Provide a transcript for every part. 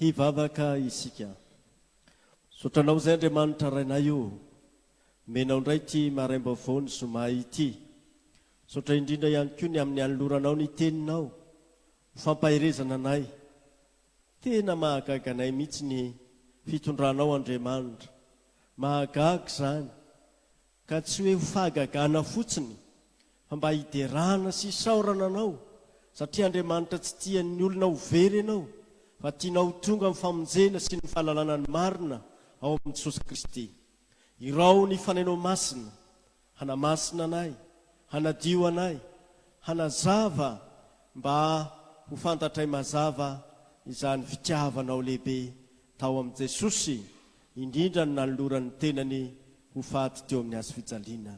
hivavaka isika. Sotranao izay Andriamanitra rainay io, menao indray ty maraim-baovao ny zoma ity. Sotra indrindra ihany koa ny amin'ny anoloranao ny teninao, fampahirezana anay. Tena mahagaga anay mihitsy ny fitondranao Andriamanitra. Mahagaga izany, ka tsy hoe ho fahagagana fotsiny, fa mba hiderana sy hisaorana anao, satria Andriamanitra tsy tian'ny olona ho very ianao, fa tianao tonga amin'ny famonjena sy ny fahalalana ny marina ao amin'ny Jesosy Kristy. Irao ny fanainao masina, hanamasina anay, hanadio anay, hanazava mba ho fantatray mazava izany fitiavanao lehibe tao amin'ny Jesosy, indrindra ny nanoloran'ny tenany ho faty teo amin'ny hazo fijaliana.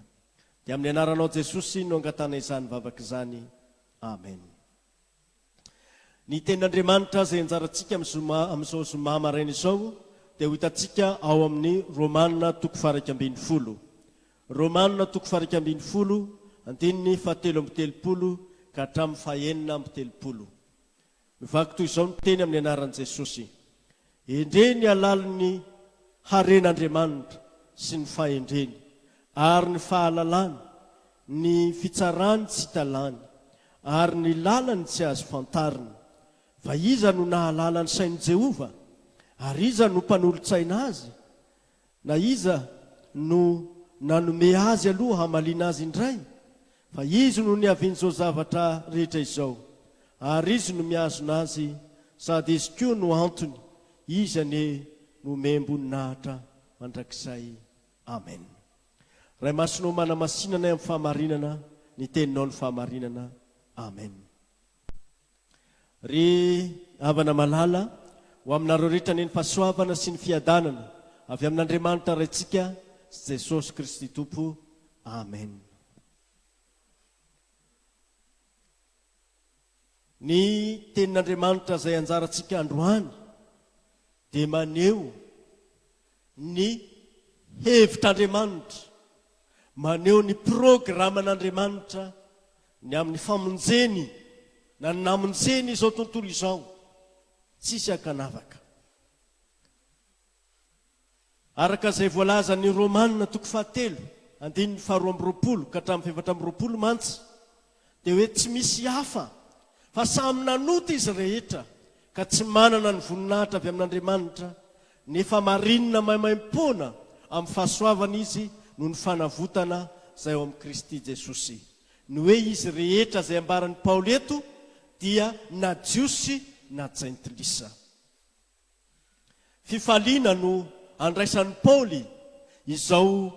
Dia amin'ny anaranao Jesosy no angatana izany vavaka izany. Amen. Ny tenin'Andriamanitra izay anjarantsika amin'izao zoma maraina izao dia ho hitantsika ao amin'ny Romanina 8:10. Romanina 8:10, andininy 7:30 ka hatramin'ny 9:30. Mivaky toy izao ny teny amin'ny anaran'i Jesosy. Endre ny alalin'ny haren'Andriamanitra sy ny fahendreny, ary ny fahalalany, ny fitsarany tsy talany, ary ny lalany tsy azo fantarina. Fa iza no nahalala ny sain'i Jehova? Ary iza no mpanolotsaina azy? Na iza no nanome azy aloha hamaliana azy indray? Fa izy no niavian'izao zavatra rehetra izao, ary izy no miazona azy, sady izy koa no antony, izy ane no membonahatra mandrakizay. Amen. Ray masonao manamasinana amin'ny fahamarinana, ny teninao ny fahamarinana. Amen. Ry havana malala ho aminareo rehetra ny fahasoavana sy ny fiadanana avy amin'Andriamanitra raintsika sy Jesosy Kristy Tompo. Amen. Ny tenin'Andriamanitra izay anjarantsika androany dia maneho ny hevitr'Andriamanitra, maneho ny programan'Andriamanitra ny amin'ny famonjeny na ny namonjeny izao tontolo izao, tsisy akanavaka. Araka izay voalaza ny Romanina 7:2 ka hatramin'ny 7:20 mantsy, dia hoe tsy misy hafa fa samy nanota izy rehetra, ka tsy manana ny voninahitra avy amin'Andriamanitra, nefa marinina maimaim-poana amin'ny fahasoavana izy no ny fanavotana izay ao amin'ny Kristy Jesosy. Ny hoe izy rehetra izay ambaran'ny Paoly eto dia na jiosy na jentilisa. Fifaliana no andraisan'ny Paoly izao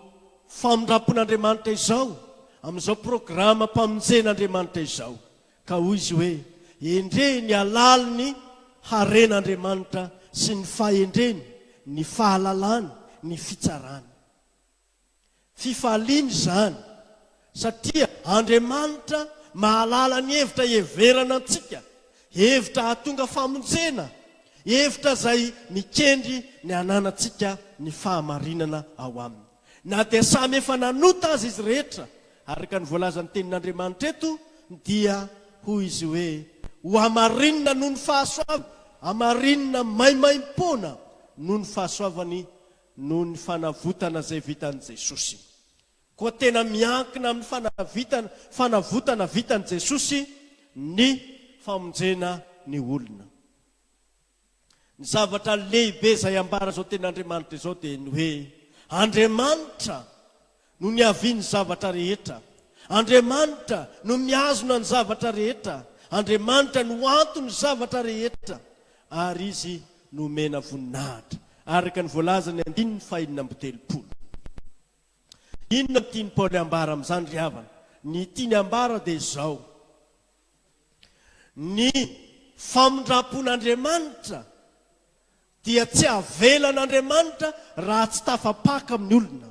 famondrapon'Andriamanitra izao, amin'izao programa mpamonjen'Andriamanitra izao, ka hoy izy hoe endre ny alaliny haren'Andriamanitra sy ny fahendreny, ny fahalalany, ny fitsarany. Fifaliana izany satria Andriamanitra mahalala ny hevitra heverana antsika, hevitra hahatonga famonjena, hevitra izay mikendry ny ananantsika ny fahamarinana ao aminy. Na dia samy efa nanota azy izy rehetra, araka ny voalazan'ny tenin'Andriamanitra eto, dia hoy izy hoe ho amarinina noho ny fahasoavany, amarinina maimaim-poana noho ny fahasoavany, noho ny fanavotana izay vitan'i Jesosy. Koa tena miankina amin'ny fanavotana vitan'i Jesosy ny famonjena ny olona. Ny zavatra lehibe izay ambara izao tenin'Andriamanitra izao dia ny hoe Andriamanitra no niaviany zavatra rehetra, Andriamanitra no miazona ny zavatra rehetra, Andriamanitra no antony ny zavatra rehetra, ary izy no mena voninahitra, araka ny voalazany 5:30. Inona tiany Paoly ambara amin'izany ry havana? Ny tiany ambara dia izao: ny famondrapon'Andriamanitra dia tsy avelan'Andriamanitra raha tsy tafapaka amin'ny olona.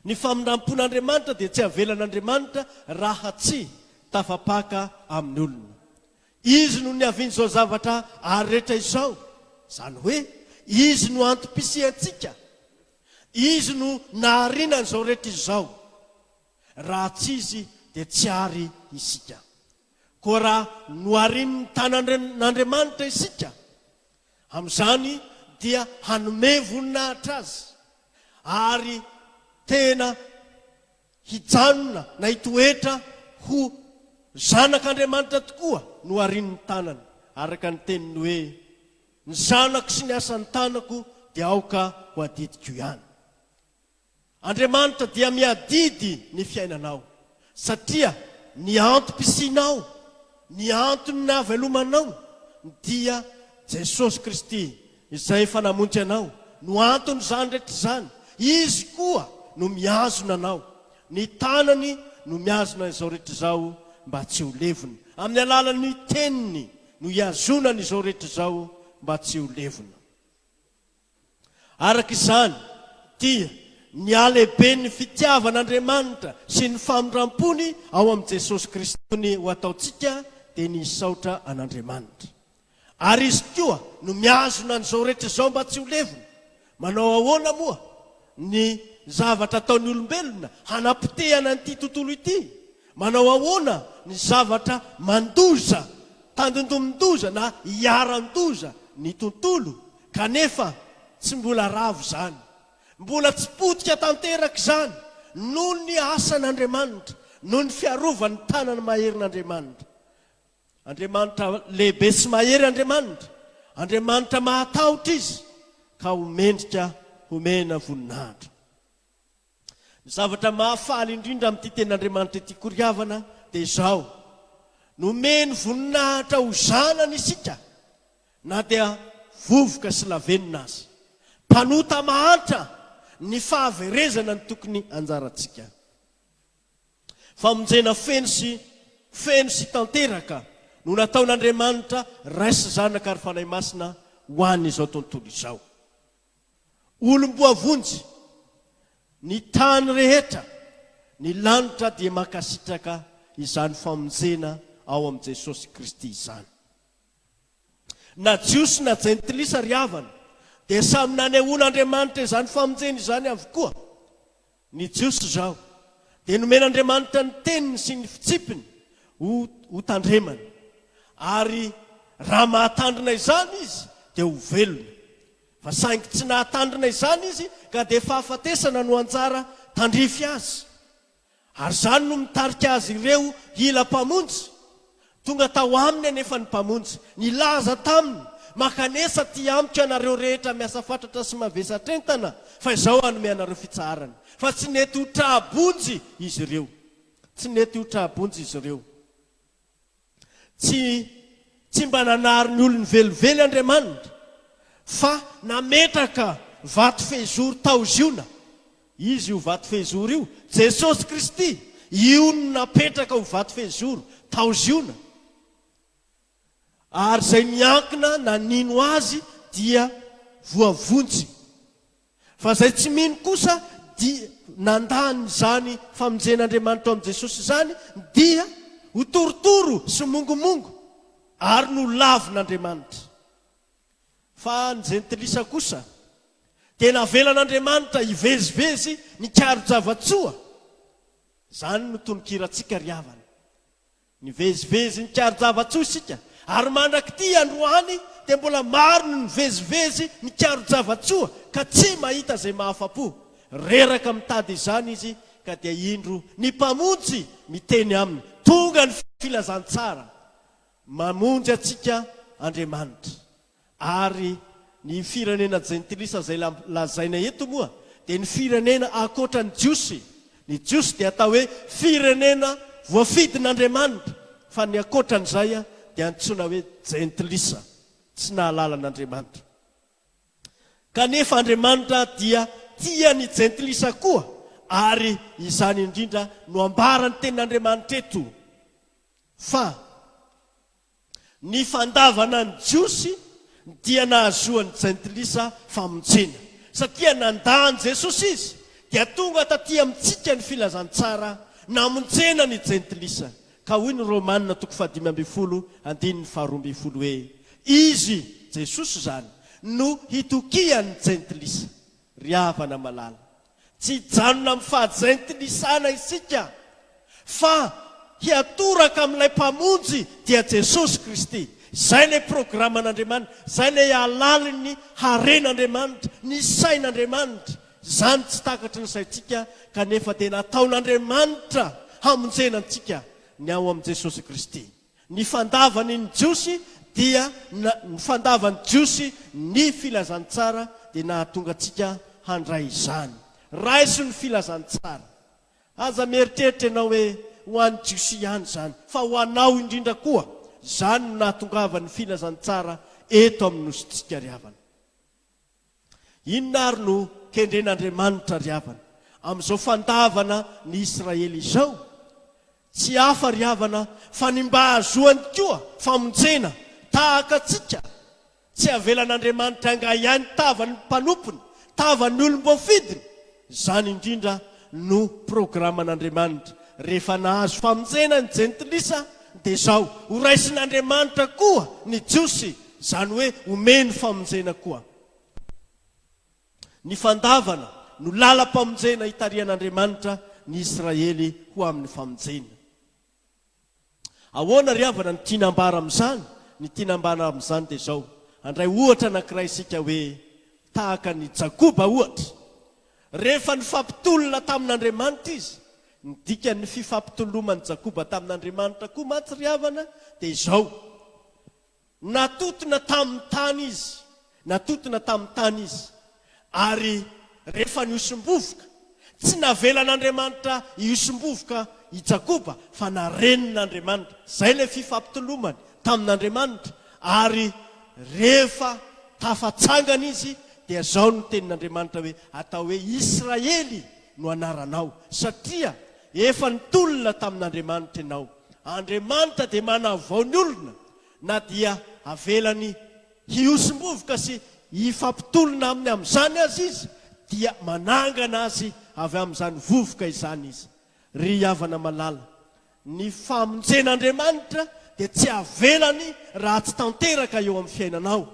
Ny famondrapon'Andriamanitra dia tsy avelan'Andriamanitra raha tsy tafapaka amin'ny olona. Izy no niavian'izao zavatra rehetra izao, izany hoe izy no antom-pisiantsika, izy no naharinan'izao rehetra izao. Raha tsy izy dia tsy ary isika. Koa raha noharin'ny tanan'Andriamanitra isika, Amin'izany dia hanome voninahitra azy ary tena hijanona na hitoetra ho zanak'Andriamanitra tokoa no arian'ny tanany. Araka ny teniny hoe ny zanako sy ny asan'ny tanako dia aoka ho adidiko ihany. Andriamanitra dia miadidy ny fiainanao satria ny antom-pisinao, ny antony nahavelomanao dia Jesosy Kristy izay efa namonjy anao. No antony zany rehetra zany, izy koa no miazona anao. Ny tanany no miazona izao rehetra izao mba tsy ho levona. Amin'ny alalan'ny teniny no iazonany izao rehetra izao mba tsy ho levona. Araka izany dia ny alehibe ny fitiavan'Andriamanitra sy ny famindram-pony ao amin'ny Jesosy Kristy ny ho ataontsika dia ny saotra an'Andriamanitra. Ary izy koa no miazona an'izao rehetra izao mba tsy ho levona. Manao ahoana moa ny zavatra ataon'ny olombelona hanapitehana an'ity tontolo ity? Manao ahoana ny zavatra mandoza, tandondomin-doza na hiaran-doza ny tontolo? Kanefa tsy mbola ravo zany, mbola tsy potika tanteraka izany noho ny asan'Andriamanitra, noho ny fiarovany tanany maherin'Andriamanitra. Andriamanitra lehibe sy mahery Andriamanitra, Andriamanitra mahatahotra izy ka homendrika homena voninahitra. Ny zavatra mahafaly indrindra amin'ity ten'Andriamanitra ity koriavana dia izao: nomeny voninahitra ho zanany isika, na dia vovoka sy lavenina azy. Mpanota mahantra ny fahaverezana ny tokony anjarantsika. Famonjena feno sy tanteraka no nataon'Andriamanitra raisy zanaka ary fanahy masina ho an'izao tontolo izao. Olom-boavonjy, ny tany rehetra, ny lanitra dia makasitraka izany famonjena ao amin'ny Jesosy Kristy izany. Na jiosy na jentilisa ry havana dia samy nanehoan'Andriamanitra izany famonjena izany avokoa. Ny jiosy zao dia nomen'Andriamanitra ny teniny sy ny fitsipiny ho tandremany, ary raha mahatandrina izany izy dia ho velona. Fa saingy tsy nahatandrina izany izy ka dia fahafatesana no anjara tandrify azy. Ary zany no mitarika azy ireo hila mpamonjy. Tonga tao aminy anefa ny mpamonjy nilaza taminy: makanesa ty amiko ianareo rehetra miasa fatratra sy mavesatra entana, fa izao hanome anareo fitsarana. Fa tsy nety ho trahabonjy izy ireo, tsy nety ho trahabonjy izy ireo. Tsy mba nanary ny olony velively Andriamanitra, fa nametraka vato fehizoro taoziona. Izy io vato fehizoro io, Jesosy Kristy, io no napetraka ho vato fehizoro taoziona. Ary izay miankina nanino azy dia voavonjy. Fa izay tsy mino kosa dia nandany izany famonjen'Andriamanitra ao amin'ny Jesosy izany dia ho torotoro sy mongomongo ary no lavin'Andriamanitra. Fa ny jentilisa kosa dia navelan'Andriamanitra hivezivezy ny karo-javatsoa. Zany no tononkiratsika ry havana, nivezivezy ny karo-javatsoa isika. Ary mandrak'ity androany dia mbola maro no nivezivezy ny karo-javatsoa ka tsy mahita izay mahafa-po. Reraka mitady izany izy ka dia indro ny mpamonjy miteny aminy: tonga ny filazantsara, mamonjy atsika Andriamanitra. Ary ny firenena jentilisa izay lazaina eto moa dia ny firenena akoatra ny jiosy. Ny jiosy dia atao hoe firenena voafidin'Andriamanitra, fa ny akoatran'izay dia antsoina hoe jentilisa, tsy nahalalan'Andriamanitra. Kanefa Andriamanitra dia tia ny jentilisa koa, ary izany indrindra no ambarany tenin'Andriamanitra eto fa ny fandavana ny jiosy dia nahazoan'ny jentilisa famonjena, satria nandany Jesosy izy dia tonga taty amintsika ny filazantsara namonjena ny jentilisa. Ka hoy ny Romanina 5:12 hoe izy Jesosy zany no hitokian'ny jentilisa. Ry havana malala, tsy janona amin'ny fahajentilisana isika, fa hiatoraka amin'ilay mpamonjy dia Jesosy Kristy. Zay ilay programan'Andriamanitra, zay ilay alalin'ny haren'Andriamanitra, ny sain'Andriamanitra. Zany tsy takatry ny saintsika kanefa dia nataon'Andriamanitra hamonjena antsika ny ao amin'i Jesosy Kristy. Ny fandavany ny jiosy dia ny fandavany jiosy ny filazantsara dia nahatonga antsika handray izany. Raiso ny filazantsara. Aza mieritreritra ianao hoe ho an'ny jiosy ihany izany, fa ho anao indrindra koa. Zany no nahatongavany filazantsara eto amin'nositsika ry havana. Inona ary no kendren'Andriamanitra ry havana amin'izao fandavana ny Israely izao? Tsy hafa ry havana fa ny mba ahazoany koa famonjena tahaka atsika. Tsy avelan'Andriamanitra anga ihany tavany mpanompony, tavany olom-boafidiny. Zany indrindra no programan'Andriamanitra. Rehefa nahazo famonjena ny jentilisa dia zao ho raisin'Andriamanitra koa ny jiosy, zany hoe omeny famonjena koa. Ny fandavana no lalam-pamonjena hitarian'Andriamanitra ny Israely ho amin'ny famonjena. Ahoana ry havana ny tianambara amin'izany? Ny tianambara amin'izany dia zao. Andray ohatra anankiray isika hoe tahaka ny Jakoba ohatra. Rehefa nifampitolona tamin'Andriamanitra izy, ny dikan'ny fifampitoloman'ny Jakoba tamin'Andriamanitra koa matsy ry havana dia zao. Natotona tamin'ny tany izy, natotona tamin'ny tany izy. Ary rehefa niosombovoka, tsy navelan'Andriamanitra iosombovoka i Jakoba, fa narenin'Andriamanitra. Zay ilay fifampitolomany tamin'Andriamanitra. Ary rehefa tafatsangana izy dia zao no tenin'Andriamanitra hoe atao hoe Israely no anaranao, satria efa nitolona tamin'Andriamanitra ianao. Andriamanitra dia manavao ny olona, na dia avelany hiosombovoka sy hifampitolona aminy amin'izany azy izy, dia manangana azy avy amin'izany vovoka izany izy. Ry havana malala, ny famonjen'Andriamanitra dia tsy avelany raha tsy tanteraka eo amin'ny fiainanao.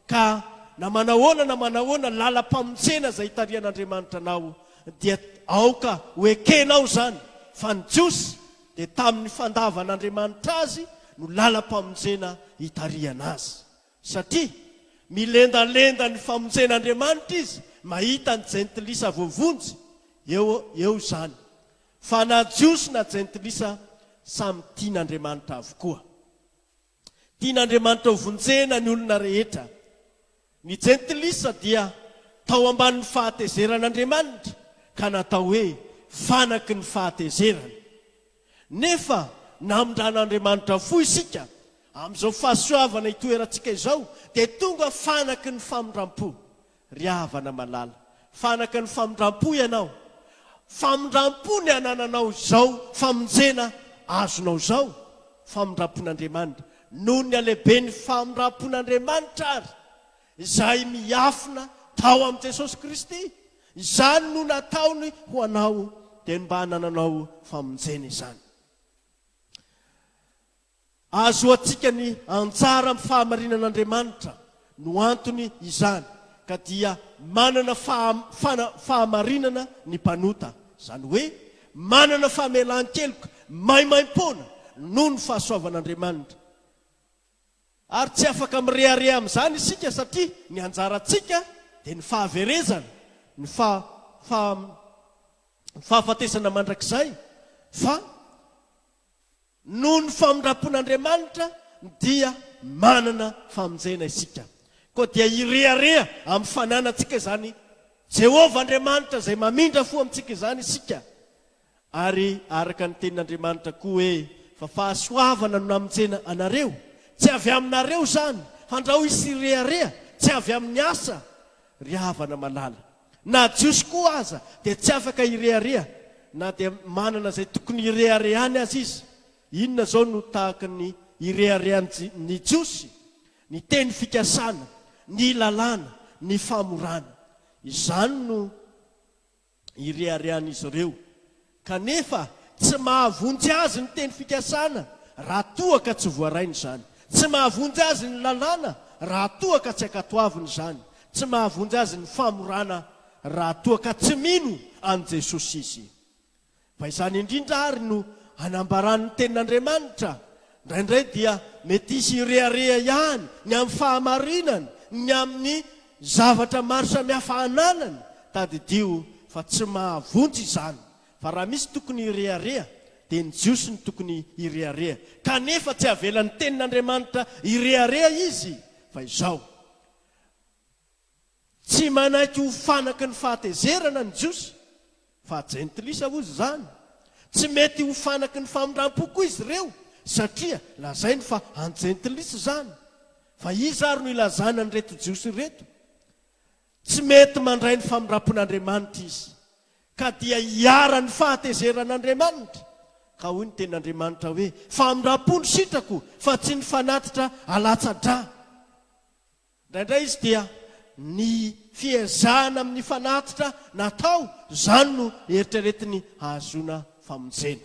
Ka na manahoana lalam-pamonjena izay hitarian'Andriamanitra anao dia aoka ho ekenao zany, fa ny jiosy dia tamin'ny fandavan'Andriamanitra azy no lalam-pamonjena hitariana azy. Satria milendalenda ny famonjen'Andriamanitra izy, mahita ny jentilisa voavonjy eo zany. Fa na jiosy na jentilisa samy tian'Andriamanitra avokoa. Tian'Andriamanitra hovonjena ny olona rehetra. Ny jentilisa dia tao ambanin'ny fahatezeran'Andriamanitra ka natao hoe fanaky ny fahatezerana. Nefa namondran'Andriamanitra fo isika amin'izao fahasoavana itoerantsika izao, dia tonga fanaky ny famondram-po. Ry havana malala, fanaky ny famondram-po ianao. Famondram-po ny anananao zao, famonjena azonao zao, famondram-pon'Andriamanitra. Noho ny alehibe ny famondram-pon'Andriamanitra ary, izay miafina tao amin'i Jesosy Kristy. Izany no nataony ho anao dia mba hanananao famonjena izany. Azo atsika ny anjara amin'ny fahamarinan'Andriamanitra no antony izany, ka dia manana fahamarinana ny mpanota. Zany hoe manana famelan-keloka maimaim-poana noho ny fahasoavan'Andriamanitra. Ary tsy afaka mirehareha amin'izany isika, satria ny anjarantsika dia ny fahaverezana, ny fahafatesana mandrakizay. Fa noho ny famondram-pon'Andriamanitra dia manana famonjena isika. Koa dia irehareha amin'ny fananantsika izany Jehovah Andriamanitra izay mamindra fo amintsika izany isika. Ary araka ny tenin'Andriamanitra koa hoe fa fahasoavana no namonjena anareo. Tsy avy aminareo zany, fandrao isy irehareha, tsy avy amin'ny asa. Ry havana malala, na jiosy koa aza dia tsy afaka irehareha, na dia manana izay tokony ireharehany azy izy. Inona zao no tahaka ny ireharehan'ny jiosy? Ny teny fikasana, ny lalàna, ny famorana. Izany no ireharehan'izy ireo. Kanefa tsy mahavonjy azy ny teny fikasana raha toa ka tsy voarainy zany. Tsy mahavonjy azy ny lalàna raha toa ka tsy akatoaviny zany. Tsy mahavonjy azy ny famorana raha toa ka tsy mino an' Jesosy izy. Fa izany indrindra ary no anambaran'ny tenin'Andriamanitra Indraindray dia mety isy irearea ihany ny amin'ny fahamarinany, ny amin'ny zavatra maro samihafa ananany, tadidio fa tsy mahavontsy izany. Fa raha misy tokony irearea dia ny jiosy ny tokony irearea. Kanefa tsy avelan'ny tenin'Andriamanitra irearea izy, fa izao. Tsy manaiky ho fanaky ny fahatezerana ny jiosy, fa jentilisa ozy zany. Tsy mety ho fanaky ny famindram-po koa izy ireo, satria lazainy fa anjentilisa zany. Fa izy ary no ilazana ny reto jiosy reto. Tsy mety mandray ny famindram-pon'Andriamanitra izy, ka dia hiara ny fahatezeran'Andriamanitra. Ka hoy ny tenin'Andriamanitra hoe, famindram-po ny sitrako fa tsy ny fanatitra alatsa-drà. Indraindray izy dia ny fiezahana amin'ny fanatitra natao, zany no eritreretiny hahazoana famonjena.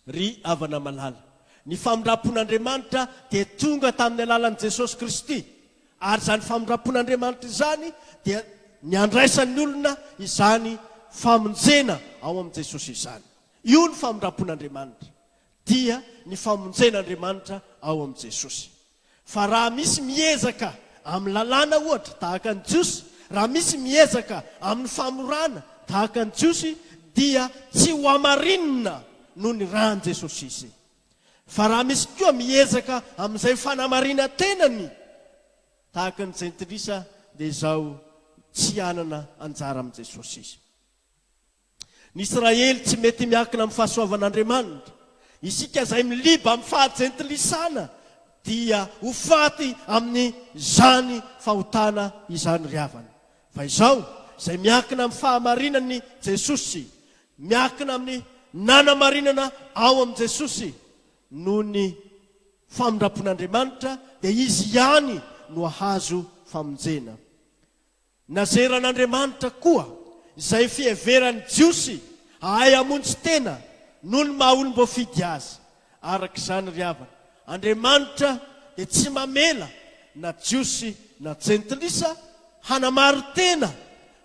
Ry havana malala, ny famindram-pon'Andriamanitra dia tonga tamin'ny alalan'i Jesosy Kristy. Ary zany famindram-pon'Andriamanitra izany dia ny andraisan'ny olona izany famonjena ao amin'i Jesosy izany. Io ny famindram-pon'Andriamanitra, dia ny famonjen'Andriamanitra ao amin'i Jesosy. Fa raha misy miezaka amin'ny lalàna ohatra tahaka ny jiosy, raha misy miezaka amin'ny famorana tahaka ny jiosy, dia tsy ho amarinina noho ny rahan'i Jesosy izy. Fa raha misy koa miezaka amin'izay fanamarina tenany tahaka ny jentilisa, dia izao tsy anana anjara amin'i Jesosy izy. Ny Israely tsy mety miankina amin'ny fahasoavan'Andriamanitra. Isika izay miliba amin'ny fahajentilisana dia ho faty amin'ny zany fahotana izany riavana. Fa izao izay miankina amin'ny fahamarinan'ny Jesosy, miankina amin'ny nanamarinana ao amin'i Jesosy noho ny famindram-pon'Andriamanitra, dia izy ihany no ahazo famonjena. Nazeran'Andriamanitra koa izay fieveran'ny jiosy ahay hamonjy tena noho ny maha olom-boafidy azy. Arak'izany riavana, Andriamanitra dia tsy mamela na jiosy na jentilisa hanamary tena,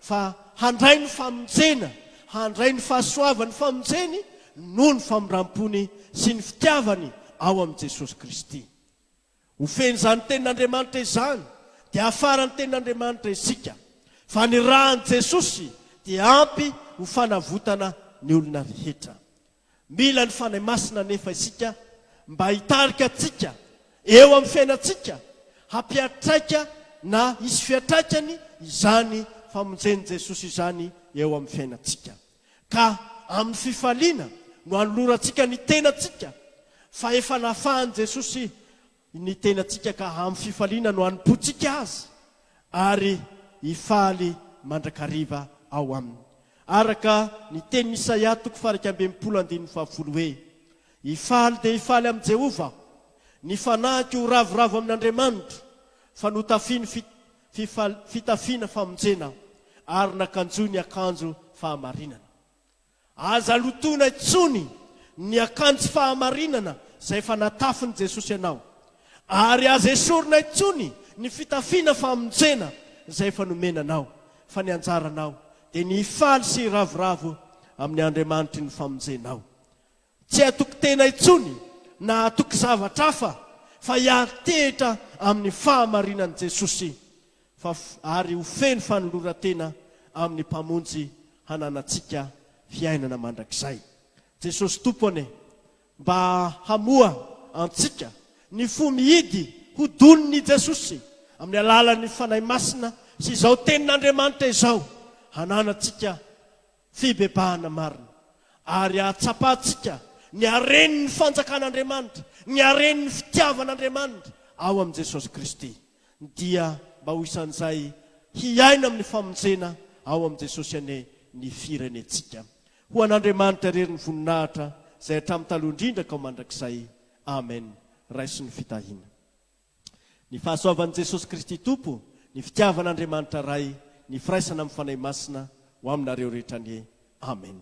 fa handray ny famonjena, handray ny fahasoavany famonjeny noho ny famindram-pony sy ny fitiavany ao amin'i Jesosy Kristy. Ho feny izany tenin'Andriamanitra izany, dia afarany tenin'Andriamanitra isika. Fa ny rahan'i Jesosy dia ampy ho fanavotana ny olona rehetra. Mila ny fanahy masina nefa isika mba hitarika atsika eo amin'ny fiainantsika, hampiatraika na hisy fiatraikany izany famonjen'i Jesosy izany eo amin'ny fiainantsika. Ka amin'ny fifaliana no hanolorantsika ny tenantsika, fa efa nafahan'i Jesosy ny tenantsika, ka amin'ny fifaliana no hanompotsika azy ary hifaly mandrakariva ao aminy. Araka ny tenin'i Isaia 40:12 hoe, hifaly dia hifaly amin'i Jehova, ny fanahiky ho ravoravo amin'Andriamanitra, fa notafiany fitafiana famonjena ary nakanjony akanjo fahamarinana. Aza lotona itsony ny akanjo fahamarinana izay efa natafin'i Jesosy ianao, ary aza esorina itsony ny fitafiana famonjena izay efa nomenanao. Fa ny anjaranao dia ny hifaly sy ravoravo amin'ny Andriamanitra ny famonjenao. Tsy hatoky tena itsony na hatoky zavatra hafa, fa hiatehitra amin'ny fahamarinan'i Jesosy, ary ho feno fanoloran-tena amin'ny mpamonjy hananantsika fiainana mandrakizay. Jesosy Tompony, mba hamoa antsika ny fo mihidy ho donon'i Jesosy amin'ny alalan'ny fanahy masina sy izao tenin'Andriamanitra izao, hananantsika fibebahana marina, ary hatsapantsika ny haren'ny fanjakan'Andriamanitra, ny haren'ny fitiavan'Andriamanitra ao amin'i Jesosy Kristy. Dia mba ho isan'izay hiaina amin'ny famonjena ao amin'i Jesosy ane ny firenentsika. Ho an'Andriamanitra rery ny voninahitra izay hatramin'ny taloha indrindra ka ho mandrakizay. Amen. Raiso ny fitahina. Ny fahasoavan'i Jesosy Kristy Tompo, ny fitiavan'Andriamanitra ray, ny firaisana amin'ny fanahy masina ho aminareo rehetra anie. Amen.